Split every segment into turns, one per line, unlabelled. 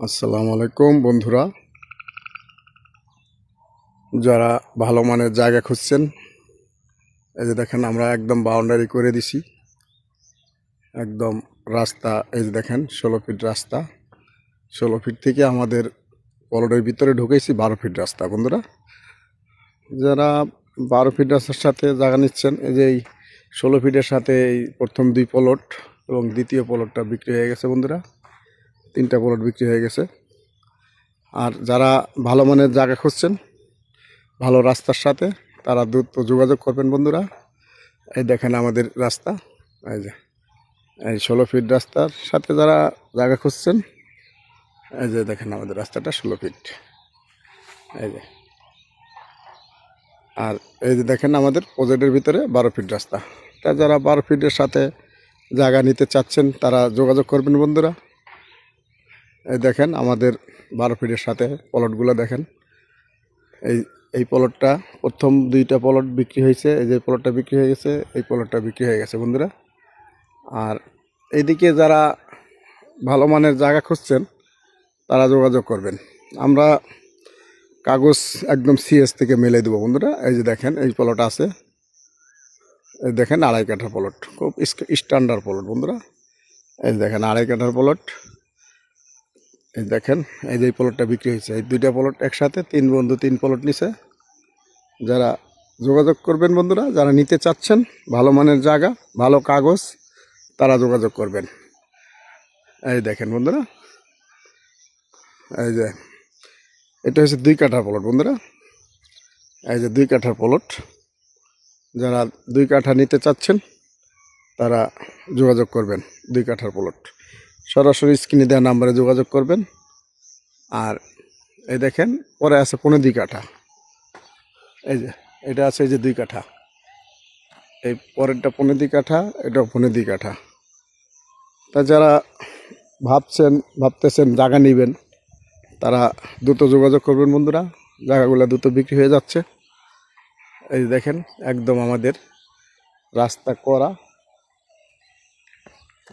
আসসালামু আলাইকুম বন্ধুরা, যারা ভালো মানের জায়গা খুঁজছেন, এই যে দেখেন আমরা একদম বাউন্ডারি করে দিছি। একদম রাস্তা, এই যে দেখেন 16 ফিট রাস্তা। 16 ফিট থেকে আমাদের প্লটের ভিতরে ঢুকেছি 12 ফিট রাস্তা। বন্ধুরা, যারা 12 ফিট রাস্তার সাথে জায়গা নিচ্ছেন, এই যে এই 16 ফিটের সাথে এই প্রথম 2 প্লট এবং দ্বিতীয় প্লটটা বিক্রি হয়ে গেছে। বন্ধুরা, 3টা প্লট বিক্রি হয়ে গেছে। আর যারা ভালো মানের জায়গা খুঁজছেন ভালো রাস্তার সাথে, তারা দ্রুত যোগাযোগ করবেন। বন্ধুরা, এই দেখেন আমাদের রাস্তা, এই যে এই 16 ফিট রাস্তার সাথে যারা জায়গা খুঁজছেন, এই যে দেখেন আমাদের রাস্তাটা 16 ফিট। এই যে, আর এই যে দেখেন আমাদের প্রজেক্টের ভিতরে 12 ফিট রাস্তা। তা যারা 12 ফিটের সাথে জায়গা নিতে চাচ্ছেন তারা যোগাযোগ করবেন। বন্ধুরা, এই দেখেন আমাদের 12 ফিটের সাথে প্লটগুলো দেখেন। এই এই প্লটটা প্রথম 2টা প্লট বিক্রি হয়েছে, এই যে প্লটটা বিক্রি হয়ে গেছে, এই প্লটটা বিক্রি হয়ে গেছে। বন্ধুরা, আর এইদিকে যারা ভালো মানের জায়গা খুঁজছেন তারা যোগাযোগ করবেন। আমরা কাগজ একদম সিএস থেকে মেলে দেবো। বন্ধুরা, এই যে দেখেন এই প্লট আছে, এই দেখেন 2.5 কাঠা প্লট, খুব স্ট্যান্ডার্ড প্লট। বন্ধুরা, এই দেখেন 2.5 কাঠার প্লট। এই দেখেন এই যে প্লটটা বিক্রি হয়েছে, এই 2টা প্লট একসাথে 3 বন্ধু 3 প্লট নিছে। যারা যোগাযোগ করবেন বন্ধুরা, যারা নিতে চাচ্ছেন ভালো মানের জায়গা, ভালো কাগজ, তারা যোগাযোগ করবেন। এই দেখেন বন্ধুরা, এই যে এটা হচ্ছে 2 কাঠার প্লট। বন্ধুরা, এই যে 2 কাঠার প্লট। যারা 2 কাঠা নিতে চাচ্ছেন তারা যোগাযোগ করবেন। 2 কাঠার প্লট সরাসরি স্ক্রিনে দেওয়া নাম্বারে যোগাযোগ করবেন। আর এই দেখেন পরে আছে 15 কাঠা, এই যে এটা আছে, এই যে 2 কাঠা, এই পরেরটা 15 কাঠা, এটাও 15 কাঠা। তা যারা ভাবতেছেন জায়গা নেবেন তারা দ্রুত যোগাযোগ করবেন। বন্ধুরা, জায়গাগুলো দ্রুত বিক্রি হয়ে যাচ্ছে। এই দেখেন একদম আমাদের রাস্তা করা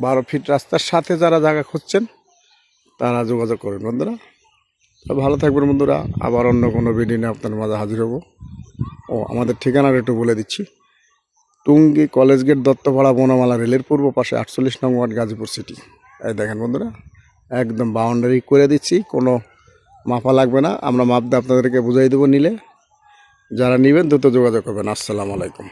12 ফিট রাস্তার সাথে যারা জায়গা খুঁজছেন তারা যোগাযোগ করবেন। বন্ধুরা, ভালো থাকবেন। বন্ধুরা, আবার অন্য কোনো ভিডিও নিয়ে আপনার মাঝে হাজির হব। আমাদের ঠিকানাটা একটু বলে দিচ্ছি। টুঙ্গি কলেজ গেট, দত্তপাড়া, বনমালা রেলের পূর্ব পাশে, 48 নং ওয়ার্ড, গাজীপুর সিটি। এই দেখেন বন্ধুরা, একদম বাউন্ডারি করে দিচ্ছি, কোনো মাপা লাগবে না। আমরা মাপ দিয়ে আপনাদেরকে বুঝাই দেবো। নিলে যারা নেবেন দ্রুত যোগাযোগ করবেন। আসসালামু আলাইকুম।